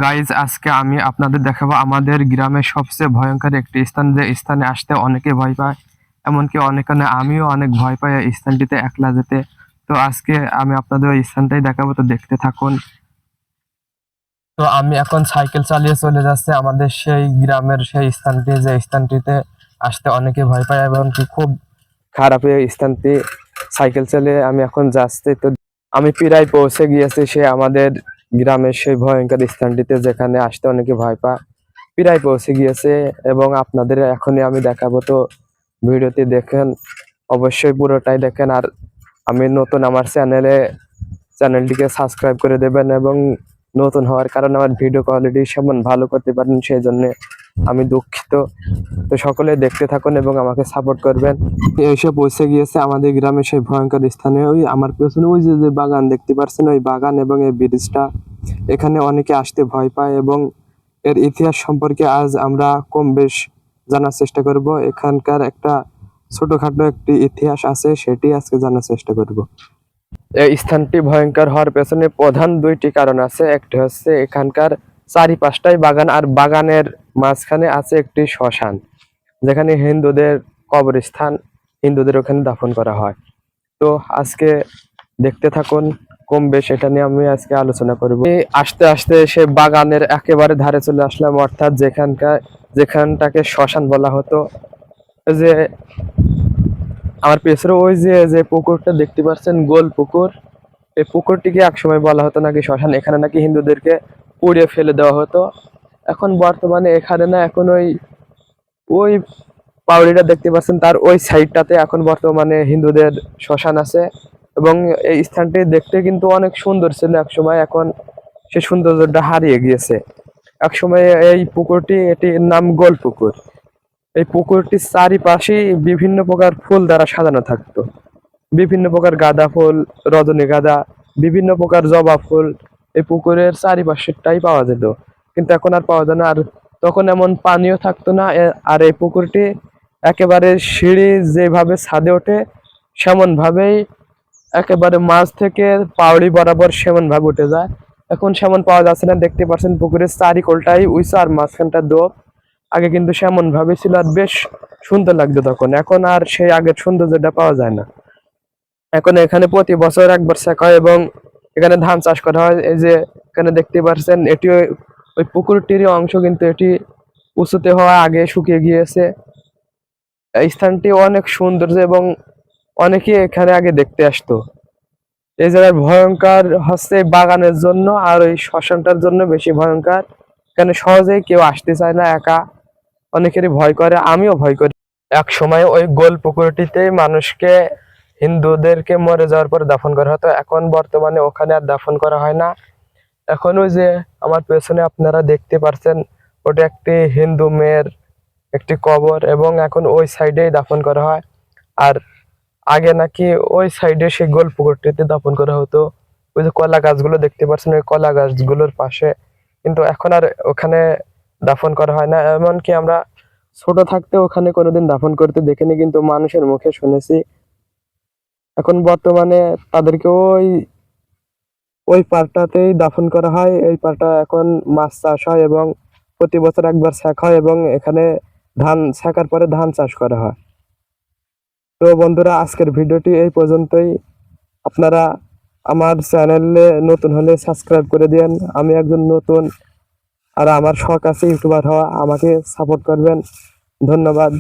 Guys আজকে আমি আপনাদের দেখাবো আমাদের গ্রামের সবচেয়ে ভয়ঙ্কর একটি স্থান, যে স্থানে আসতে অনেকে ভয় পায়, এমনকি অনেকে না, আমিও অনেক ভয় পাই এই স্থানটিতে একলা যেতে। তো আজকে আমি আপনাদের ওই স্থানটাই দেখাবো, তো দেখতে থাকুন। তো আমি এখন সাইকেল চালিয়ে চলে যাচ্ছে আমাদের সেই গ্রামের সেই স্থানটি, যে স্থানটিতে আসতে অনেকে ভয় পায় এবং কি খুব খারাপ এই স্থানটি। সাইকেল চালিয়ে আমি এখন যাচ্ছি, তো আমি প্রায় পৌঁছে গিয়েছি সে আমাদের গ্রামের সেই ভয়ঙ্কর স্থানটিতে, যেখানে আসতে অনেকে ভয় পায়। প্রায় পৌঁছে গিয়েছে এবং আপনাদের এখনই আমি দেখাবো, তো ভিডিওটি দেখেন, অবশ্যই পুরোটাই দেখেন। আর আমি নতুন, আমার চ্যানেলটিকে সাবস্ক্রাইব করে দেবেন, এবং নতুন হওয়ার কারণে আমার ভিডিও কোয়ালিটি সেমন ভালো করতে পারেন সেই জন্য আমি দুঃখিত। তো সকলে দেখতে থাকুন এবং আমাকে সাপোর্ট করবেন। এসে পৌঁছে গিয়েছে আমাদের গ্রামে সেই ভয়ঙ্কর স্থানে। ওই আমার পেছনে ওই যে বাগান দেখতে পাচ্ছেন, ওই বাগান এবং এই ব্রিজটা, এখানে অনেকে আসতে ভয় পায় এবং এর ইতিহাস সম্পর্কে আজ আমরা কম বেশ জানার চেষ্টা করব। এখানকার একটা ছোটখাটো একটি ইতিহাস আছে, সেটি আজকে জানার চেষ্টা করব। এই স্থানটি ভয়ঙ্কর হওয়ার পেছনে প্রধান দুইটি কারণ আছে। একটি হচ্ছে এখানকার চারিপাশটাই বাগান, আর বাগানের মাঝখানে আছে একটি শ্মশান, যেখানে হিন্দুদের কবরস্থান, হিন্দুদের ওখানে দাফন করা হয়। তো আজকে দেখতে থাকুন, কম বেশ এটা নিয়ে আমি আজকে আলোচনা করব। আস্তে আস্তে সে বাগানের একেবারে ধারে চলে আসলাম, অর্থাৎ যেখানটাকে শ্মশান বলা হতো। যে আমার পেছনে ওই যে যে পুকুরটা দেখতে পাচ্ছেন, গোল পুকুর, এই পুকুরটিকে একসময় বলা হতো নাকি শ্মশান। এখানে নাকি হিন্দুদেরকে পুড়িয়ে ফেলে দেওয়া হতো। এখন বর্তমানে এখানে না, এখন ওই ওই পাউড়িটা দেখতে পাচ্ছেন, তার ওই সাইডটাতে এখন বর্তমানে হিন্দুদের শ্মশান আছে। এবং এই স্থানটি দেখতে কিন্তু অনেক সুন্দর ছিল এক সময়, এখন সে সৌন্দর্যটা হারিয়ে গিয়েছে। এক সময় এই পুকুরটি, এটির নাম গোল পুকুর। এই পুকুরটির চারিপাশে বিভিন্ন প্রকার ফুল দ্বারা সাজানো থাকতো। বিভিন্ন প্রকার গাঁদা ফুল, রজনীগন্ধা, বিভিন্ন প্রকার জবা ফুল এই পুকুরের চারিপাশেরটাই পাওয়া যেত। কিন্তু এখন আর পাওয়া যায় না। আর তখন এমন পানিও থাকতো না। আর এই পুকুরটি একেবারে সিঁড়ি যেভাবে ছাদে ওঠে, সেমন ভাবেই একেবারে মাছ থেকে পাউড়ি বরাবর সেমন ভাবে উঠে যায়। এখন সেমন পাওয়া যাচ্ছে না। দেখতে পাচ্ছেন পুকুরের চারিকোলটাই উঁচু আর মাঝখানটা দোব। আগে কিন্তু সেমন ভাবে ছিল, আর বেশ সুন্দর লাগতো তখন। এখন আর সেই আগের সৌন্দর্যটা পাওয়া যায় না। এখন এখানে প্রতি বছর একবার সেচ হয় এবং এখানে ধান চাষ করা হয়। এই যে এখানে দেখতে পাচ্ছেন, এটি ওই পুকুরটির অংশ, কিন্তু এটি উঁচুতে হওয়া আগে শুকিয়ে গিয়েছে। এই স্থানটি অনেক সৌন্দর্য এবং অনেকে এখানে আগে দেখতে আসতো। এই জায়গার ভয়ঙ্কর হচ্ছে বাগানের জন্য, আর ওই শ্মশানটার জন্য বেশি ভয়ঙ্কর। এখানে সহজেই কেউ আসতে চায় না, একা অনেকেরই ভয় করে, আমিও ভয় করি। এক সময় ওই গোল পুকুরটিতে মানুষকে, হিন্দুদেরকে মরে যাওয়ার পর দাফন করা হতো। এখন বর্তমানে ওখানে আর দাফন করা হয় না। এখন ওই যে আমার পেছনে আপনারা দেখতে পাচ্ছেন, ওটা একটি হিন্দু মেয়ের একটি কবর, এবং এখন ওই সাইডেই দাফন করা হয়। আর আগে নাকি ওই সাইডে সেই গোল পুকুরটিতে দাফন করা হতো। ওই যে কলা গাছগুলো দেখতে পাচ্ছেন, ওই কলা গাছগুলোর পাশে। কিন্তু এখন আর ওখানে দাফন করা হয় না। এমনকি আমরা ছোট থাকতে ওখানে কোনোদিন দাফন করতে দেখিনি, কিন্তু মানুষের মুখে শুনেছি। এখন বর্তমানে তাদেরকে ওই ওই পাড়টাতেই দাফন করা হয়। এই পাড়টা এখন মাছ চাষ হয় এবং প্রতি বছর একবার সেচ হয়, এবং এখানে ধান সেচার পরে ধান চাষ করা হয়। তো বন্ধুরা, আজকের ভিডিওটি এই পর্যন্তই। আপনারা আমার চ্যানেলে নতুন হলে সাবস্ক্রাইব করে দিন। আমি একজন নতুন, আর আমার শখ আছে ইউটিউবার হওয়া, আমাকে সাপোর্ট করবেন। ধন্যবাদ।